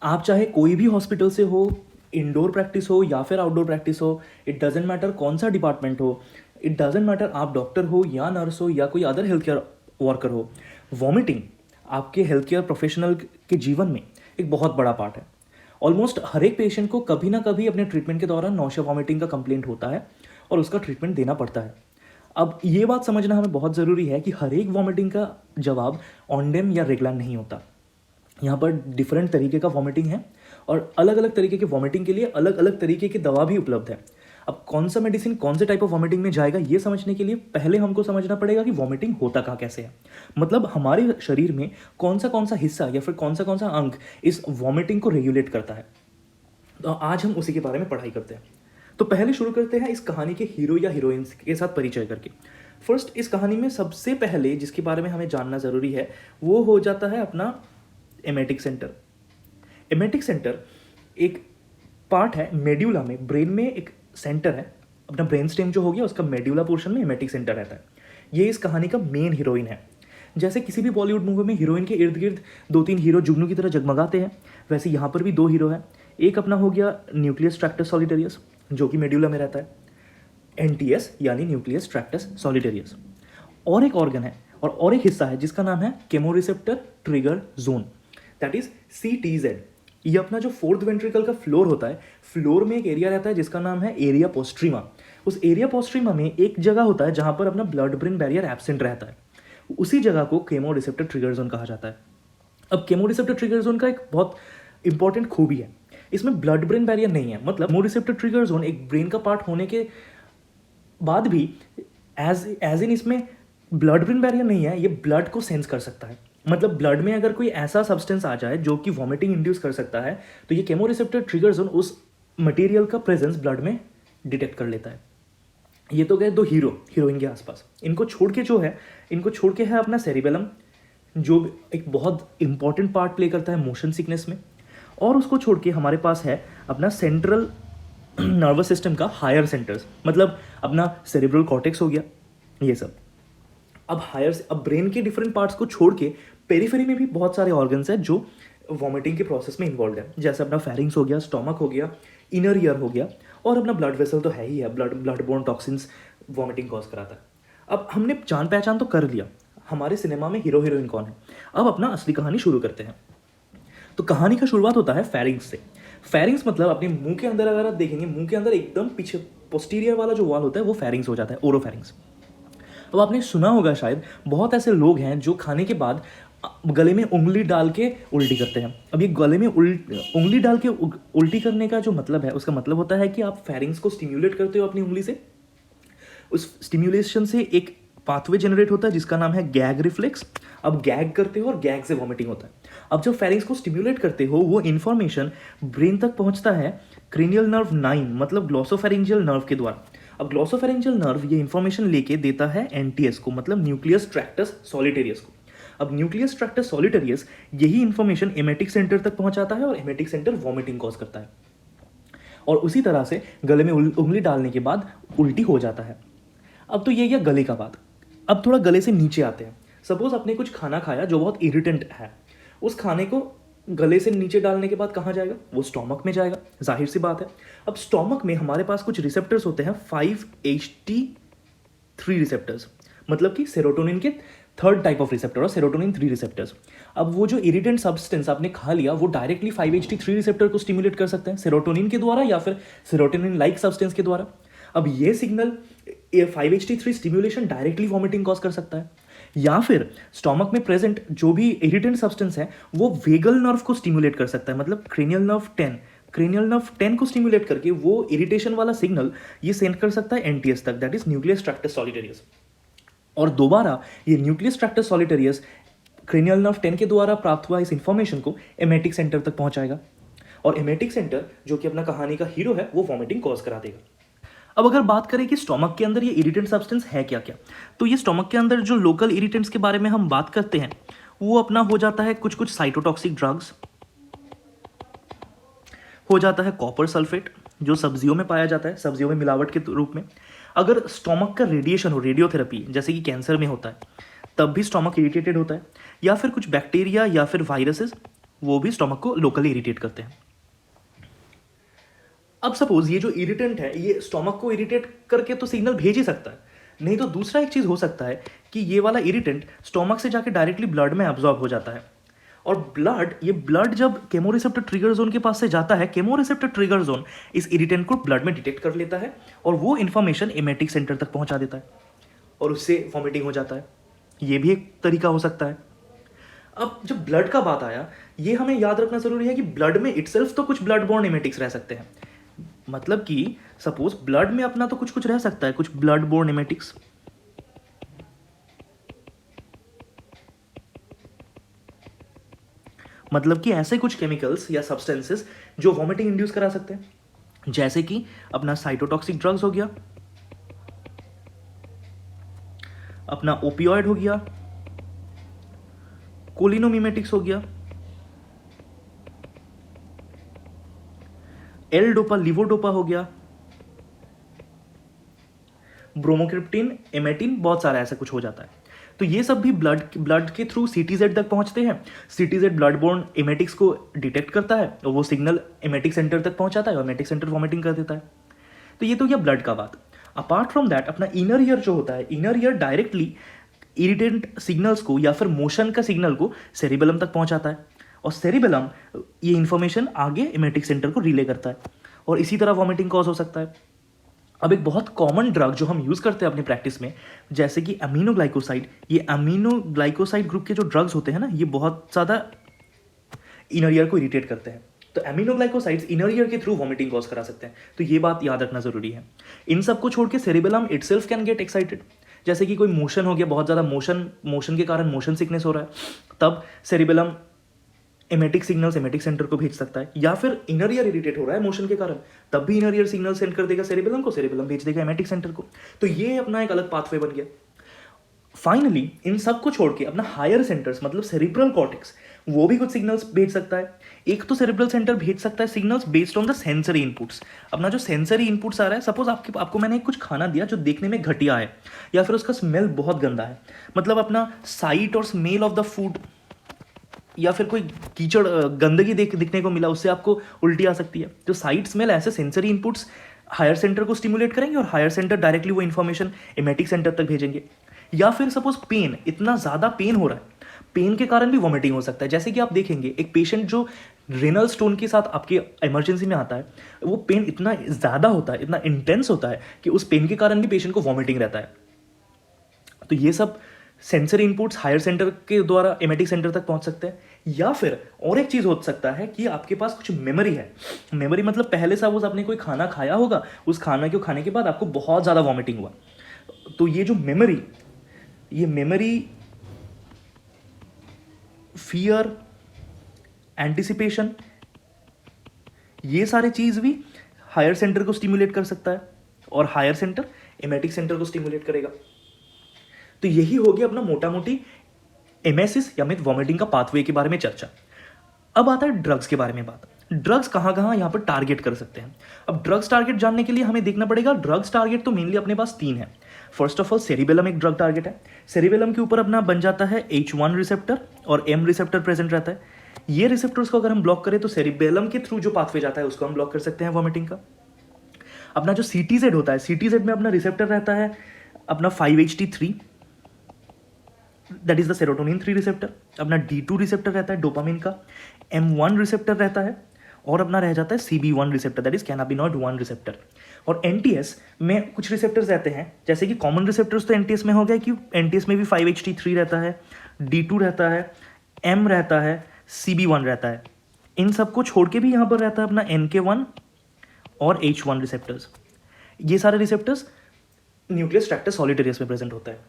आप चाहे कोई भी हॉस्पिटल से हो, इंडोर प्रैक्टिस हो या फिर आउटडोर प्रैक्टिस हो, इट डजेंट मैटर कौन सा डिपार्टमेंट हो, इट डजेंट मैटर आप डॉक्टर हो या नर्स हो या कोई अदर हेल्थ केयर वर्कर हो, वॉमिटिंग आपके हेल्थ केयर प्रोफेशनल के जीवन में एक बहुत बड़ा पार्ट है। ऑलमोस्ट हर एक पेशेंट को कभी ना कभी अपने ट्रीटमेंट के दौरान नौशिया वॉमिटिंग का कंप्लेंट होता है और उसका ट्रीटमेंट देना पड़ता है। अब ये बात समझना हमें बहुत ज़रूरी है कि हर एक वॉमिटिंग का जवाब ऑनडेम या रेगुलर नहीं होता। यहाँ पर डिफरेंट तरीके का वॉमिटिंग है और अलग अलग तरीके के वॉमिटिंग के लिए अलग अलग तरीके की दवा भी उपलब्ध है। अब कौन सा मेडिसिन कौन से टाइप ऑफ वॉमिटिंग में जाएगा ये समझने के लिए पहले हमको समझना पड़ेगा कि वॉमिटिंग होता कहाँ कैसे है। मतलब हमारे शरीर में कौन सा हिस्सा या फिर कौन सा अंग इस वॉमिटिंग को रेगुलेट करता है। तो आज हम उसी के बारे में पढ़ाई करते हैं। तो पहले शुरू करते हैं इस कहानी के हीरो या हीरोइन के साथ परिचय करके। फर्स्ट, इस कहानी में सबसे पहले जिसके बारे में हमें जानना ज़रूरी है वो हो जाता है अपना एमेटिक सेंटर। एमेटिक सेंटर एक पार्ट है मेड्यूला में, ब्रेन में एक सेंटर है। अपना ब्रेन स्टेम जो हो गया उसका मेड्यूला पोर्शन में एमेटिक सेंटर रहता है। ये इस कहानी का मेन हीरोइन है। जैसे किसी भी बॉलीवुड मूवी में हीरोइन के इर्द गिर्द दो तीन हीरो जुगनू की तरह जगमगाते हैं, वैसे यहाँ पर भी दो हीरो हैं। एक अपना हो गया न्यूक्लियस ट्रैक्टस सॉलिटेरियस जो कि मेड्यूला में रहता है, एनटीएस यानी न्यूक्लियस ट्रैक्टस सॉलिटेरियस। और एक ऑर्गन है और एक हिस्सा है जिसका नाम है chemoreceptor trigger zone, that is CTZ। ये अपना जो फोर्थ वेंट्रिकल का फ्लोर होता है, फ्लोर में एक एरिया रहता है जिसका नाम है एरिया पोस्ट्रीमा। उस एरिया पोस्ट्रीमा में एक जगह होता है जहां पर अपना ब्लड ब्रेन बैरियर एब्सेंट रहता है। उसी जगह को केमो रिसेप्टर ट्रिगर जोन कहा जाता है। अब केमो रिसेप्टर ट्रिगर जोन का एक बहुत इंपॉर्टेंट खूबी है, इसमें ब्लड ब्रेन बैरियर नहीं है। मतलब केमो रिसेप्टर ट्रिगर जोन एक ब्रेन का पार्ट होने के बाद भी एज इन इसमें ब्लड ब्रेन बैरियर नहीं है, ये ब्लड को सेंस कर सकता है। मतलब ब्लड में अगर कोई ऐसा सब्सटेंस आ जाए जो कि वॉमिटिंग इंड्यूस कर सकता है तो ये केमोरिसेप्टर ट्रिगर जोन उस मटेरियल का प्रेजेंस ब्लड में डिटेक्ट कर लेता है। ये तो गए दो हीरोइन के आसपास। इनको छोड़ के है अपना सेरिबेलम जो एक बहुत इंपॉर्टेंट पार्ट प्ले करता है मोशन सिकनेस में। और उसको छोड़ के हमारे पास है अपना सेंट्रल नर्वस सिस्टम का हायर सेंटर्स, मतलब अपना सेरिब्रल कॉर्टेक्स हो गया ये सब। अब ब्रेन के डिफरेंट पार्ट्स को छोड़ के पेरिफेरी में भी बहुत सारे ऑर्गन्स हैं जो वॉमिटिंग के प्रोसेस में इन्वॉल्व है। जैसे अपना फेरिंग्स हो गया, स्टोमक हो गया, इनर ईयर हो गया और अपना ब्लड वेसल तो है ही है, blood borne toxins vomiting cause कराता है। अब हमने जान पहचान तो कर लिया हमारे सिनेमा में हीरो हीरोइन कौन है। अब अपना असली कहानी शुरू करते हैं। तो कहानी का शुरुआत होता है फेरिंग्स से। फेरिंग्स मतलब अपने मुंह के अंदर, अगर आप देखेंगे मुंह के अंदर एकदम पीछे पोस्टीरियर वाला जो वॉल होता है वो फेरिंग्स हो जाता है, ओरोफेरिंग्स। अब आपने सुना होगा शायद बहुत ऐसे लोग हैं जो खाने के बाद गले में उंगली डाल के उल्टी करते हैं। अब ये गले में उंगली डाल के उल्टी करने का जो मतलब है, उसका मतलब होता है कि आप फेरिंग्स को स्टिम्युलेट करते हो अपनी उंगली से। उस स्टिम्युलेशन से एक पाथवे जनरेट होता है जिसका नाम है गैग रिफ्लेक्स। अब गैग करते हो और गैग से वॉमिटिंग होता है। अब जब फेरिंग्स को स्टिम्युलेट करते हो वो इन्फॉर्मेशन ब्रेन तक पहुंचता है क्रेनियल नर्व 9 मतलब ग्लॉसोफेरिंजियल नर्व के द्वारा। अब ग्लॉसोफेरिंजियल नर्व ये इन्फॉर्मेशन लेके देता है एनटीएस को, मतलब न्यूक्लियस ट्रैक्टस सॉलिटेरियस को। अब न्यूक्लियस ट्रैक्टस सॉलिटेरियस यही इन्फॉर्मेशन एमेटिक सेंटर तक पहुंचाता है और एमेटिक सेंटर वॉमिटिंग कॉज करता है और उसी तरह से गले में उंगली डालने के बाद उल्टी हो जाता है। अब तो ये गया गले का बात। अब थोड़ा गले से नीचे आते हैं। सपोज आपने कुछ खाना खाया जो बहुत इरिटेंट है, उस खाने को गले से नीचे डालने के बाद कहाँ जाएगा? वो स्टोमक में जाएगा, जाहिर सी बात है। अब स्टोमक में हमारे पास कुछ रिसेप्टर्स होते हैं 5HT3 रिसेप्टर्स, मतलब कि सेरोटोनिन के थर्ड टाइप ऑफ रिसेप्टर और सेरोटोनिन 3 रिसेप्टर्स। अब वो जो इरिटेंट सब्सटेंस आपने खा लिया वो डायरेक्टली 5HT3 रिसेप्टर को स्टिमुलेट कर सकते हैं सेरोटोनिन के द्वारा या फिर सेरोटोनिन लाइक सब्सटेंस के द्वारा। अब ये signal 5HT3 stimulation directly vomiting cause कर सकता है, या फिर स्टोमक में प्रेजेंट जो भी इरिटेंट सब्सटेंस है वो वेगल नर्व को स्टिमुलेट कर सकता है, मतलब क्रेनियल नर्व 10 को स्टिमुलेट करके वो इरिटेशन वाला सिग्नल ये सेंड कर सकता है एनटीएस तक, that is nucleus tractus solitarius. और दोबारा ये nucleus tractus solitarius cranial nerve 10 के द्वारा प्राप्त हुआ इस इंफॉर्मेशन को एमेटिक सेंटर तक पहुंचाएगा और एमेटिक सेंटर जो कि अपना कहानी का हीरो है वो वॉमिटिंग कॉज करा देगा। अब अगर बात करें कि स्टोमक के अंदर ये इरिटेंट सब्सटेंस है क्या क्या, तो ये स्टोमक के अंदर जो लोकल इरिटेंट्स के बारे में हम बात करते हैं वो अपना हो जाता है कुछ साइटोटॉक्सिक ड्रग्स, हो जाता है कॉपर सल्फेट जो सब्जियों में पाया जाता है, सब्जियों में मिलावट के रूप में। अगर स्टोमक का रेडिएशन हो, रेडियोथेरेपी जैसे कि कैंसर में होता है, तब भी स्टोमक इरिटेटेड होता है, या फिर कुछ बैक्टीरिया या फिर वायरसेस वो भी स्टोमक को लोकली इरिटेट करते हैं। अब सपोज ये जो इरिटेंट है ये स्टोमक को इरिटेट करके तो सिग्नल भेज ही सकता है, नहीं तो दूसरा एक चीज़ हो सकता है कि ये वाला इरिटेंट स्टोमक से जाके डायरेक्टली ब्लड में एब्जॉर्ब हो जाता है, और ब्लड जब केमोरिसेप्टर ट्रिगर जोन के पास से जाता है, केमोरिसेप्टर ट्रिगर जोन इस इरिटेंट को ब्लड में डिटेक्ट कर लेता है और वो इन्फॉर्मेशन एमेटिक सेंटर तक पहुंचा देता है और उससे वॉमिटिंग हो जाता है। ये भी एक तरीका हो सकता है। अब जब ब्लड का बात आया, ये हमें याद रखना जरूरी है कि ब्लड में इटसेल्फ तो कुछ ब्लड बॉर्न एमेटिक्स रह सकते हैं, मतलब कि सपोज ब्लड में अपना तो कुछ कुछ रह सकता है, कुछ ब्लड बॉर्न एमेटिक्स, मतलब कि ऐसे कुछ केमिकल्स या सब्सटेंसेस जो वॉमिटिंग इंड्यूस करा सकते हैं, जैसे कि अपना साइटोटॉक्सिक ड्रग्स हो गया, अपना ओपियोइड हो गया, कोलिनोमिमेटिक्स हो गया, एल डोपा लिवोडोपा हो गया, ब्रोमोक्रिप्टिन, एमेटिन, बहुत सारा ऐसा कुछ हो जाता है। तो ये सब भी ब्लड के थ्रू सीटीजेड तक पहुंचते हैं। सीटीजेड ब्लड बोर्न एमेटिक्स को डिटेक्ट करता है और वो सिग्नल एमेटिक सेंटर तक पहुंचाता है और एमेटिक सेंटर वॉमिटिंग कर देता है। तो ये तो क्या ब्लड का बात। अपार्ट फ्रॉम दैट अपना इनर ईयर जो होता है, inner ear directly irritant signals को या फिर मोशन का सिग्नल को सेरिबेलम तक पहुंचाता है और सेरिबेलम ये इंफॉर्मेशन आगे एमेटिक सेंटर को रिले करता है और इसी तरह वॉमिटिंग कॉज हो सकता है। अब एक बहुत कॉमन ड्रग जो हम यूज़ करते हैं अपनी प्रैक्टिस में, जैसे कि अमीनोग्लाइकोसाइड, ये अमीनोग्लाइकोसाइड ग्रुप के जो ड्रग्स होते हैं ना, ये बहुत ज़्यादा इनर ईयर को इरिटेट करते हैं। तो अमीनोग्लाइकोसाइड्स इनर ईयर के थ्रू वॉमिटिंग कॉज करा सकते हैं, तो ये बात याद रखना जरूरी है। इन सबको छोड़ के cerebellum itself can get excited, जैसे कि कोई मोशन हो गया, बहुत ज़्यादा मोशन के कारण मोशन सिकनेस हो रहा है, तब cerebellum emetic signals emetic centre को भेज सकता है, या फिर इनर ईयर इरिटेट हो रहा है मोशन के कारण, तब भी इनर ईयर सिग्नल सेंड कर देगा सेरिबेलम को, सेरिबेलम भेज देगा एमेटिक सेंटर को। तो ये अपना एक अलग पाथवे बन गया। फाइनली इन सब को छोड़ के अपना हायर सेंटर्स मतलब सेरिब्रल कॉर्टेक्स, वो भी कुछ सिग्नल्स भेज सकता है। एक तो सेरिब्रल सेंटर भेज सकता है signals based on the sensory inputs. अपना जो सेंसरी इनपुट्स आ रहा है, सपोज आपको मैंने कुछ खाना दिया जो देखने में घटिया है या फिर उसका स्मेल बहुत गंदा है, मतलब अपना साइट और स्मेल ऑफ द फूड या फिर कोई कीचड़ गंदगी दिखने को मिला, उससे आपको उल्टी आ सकती है। तो साइट स्मेल ऐसे सेंसरी इनपुट्स हायर सेंटर को स्टिमुलेट करेंगे और हायर सेंटर डायरेक्टली वो इन्फॉर्मेशन एमेटिक सेंटर तक भेजेंगे। या फिर सपोज पेन, इतना ज़्यादा पेन हो रहा है, पेन के कारण भी वॉमिटिंग हो सकता है। जैसे कि आप देखेंगे एक पेशेंट जो रेनल स्टोन के साथ आपके इमरजेंसी में आता है, वो पेन इतना ज़्यादा होता है, इतना इंटेंस होता है कि उस पेन के कारण भी पेशेंट को वॉमिटिंग रहता है। तो ये सब सेंसरी इनपुट्स हायर सेंटर के द्वारा एमेटिक सेंटर तक पहुंच सकते हैं। या फिर और एक चीज़ हो सकता है कि आपके पास कुछ मेमोरी है। मेमोरी मतलब पहले सपोज आपने कोई खाना खाया होगा, उस खाना को खाने के बाद आपको बहुत ज़्यादा वॉमिटिंग हुआ, तो ये जो मेमोरी फियर, एंटिसिपेशन, ये सारे चीज़ भी हायर सेंटर को स्टिमुलेट कर सकता है और हायर सेंटर एमेटिक सेंटर को स्टिमुलेट करेगा। तो यही हो गया अपना मोटा मोटी एमेसिस या मिथ वॉमिटिंग का पाथवे के बारे में चर्चा। अब आता है ड्रग्स के बारे में बात। ड्रग्स कहाँ कहाँ यहाँ पर टारगेट कर सकते हैं। अब ड्रग्स टारगेट जानने के लिए हमें देखना पड़ेगा, ड्रग्स टारगेट तो मेनली अपने पास 3 है। फर्स्ट ऑफ ऑल सेरिबेलम एक ड्रग टारगेट है। सेरिबेलम के ऊपर अपना बन जाता है H1 रिसेप्टर और M रिसेप्टर प्रेजेंट रहता है। ये रिसेप्टर्स को अगर हम ब्लॉक करें तो सेरिबेलम के थ्रू जो पाथवे जाता है उसको हम ब्लॉक कर सकते हैं वॉमिटिंग का। अपना जो CTZ होता है, CTZ में अपना रिसेप्टर रहता है अपना 5-HT3, that is the serotonin 3 receptor. अपना D2 रिसेप्टर रहता है डोपामिन का, M1 रिसेप्टर रहता है और अपना रह जाता है CB1 receptor, that is cannabinoid 1 receptor. और NTS में कुछ रिसेप्टर्स रहते हैं, जैसे कि कॉमन रिसेप्टर्स तो NTS में हो गया कि NTS में भी 5-HT3 रहता है, D2 रहता है, M रहता है, CB1 रहता है। इन सबको छोड़ के भी यहाँ पर रहता है अपना NK1 और H1 रिसेप्टर्स। ये सारे रिसेप्टर्स न्यूक्लियस ट्रैक्टर सॉलिटेरियस में प्रेजेंट होता है।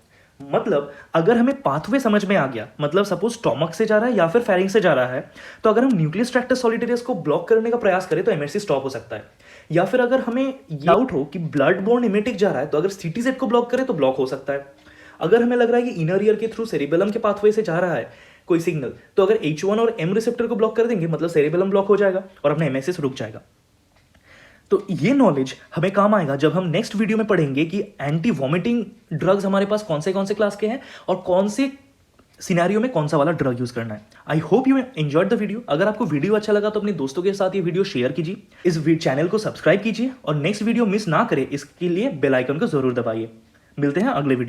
मतलब अगर हमें पाथवे समझ में आ गया, मतलब सपोज स्टोमक से जा रहा है या फिर फेरिंग से जा रहा है, तो अगर हम न्यूक्लियस ट्रैक्टर सॉलिटेरियस को ब्लॉक करने का प्रयास करें तो एमएससी स्टॉप हो सकता है। या फिर अगर हमें डाउट हो कि ब्लड बोर्न एमेटिक जा रहा है तो अगर सीटीजेड को ब्लॉक करें तो ब्लॉक हो सकता है। अगर हमें लग रहा है कि इनर ईयर के थ्रू सेरिबेलम के पाथवे से जा रहा है कोई सिग्नल, तो अगर H1 और M रिसेप्टर को ब्लॉक कर देंगे मतलब सेरिबेलम ब्लॉक हो जाएगा और अपना एमएससी रुक जाएगा। तो ये नॉलेज हमें काम आएगा जब हम नेक्स्ट वीडियो में पढ़ेंगे कि एंटी वॉमिटिंग ड्रग्स हमारे पास कौन से क्लास के हैं और कौन से सिनेरियो में कौन सा वाला ड्रग यूज करना है। I hope you enjoyed the video. अगर आपको वीडियो अच्छा लगा तो अपने दोस्तों के साथ ये वीडियो शेयर कीजिए, इस चैनल को सब्सक्राइब कीजिए और नेक्स्ट वीडियो मिस ना करें इसके लिए बेल आइकन को जरूर दबाइए। मिलते हैं अगले वीडियो।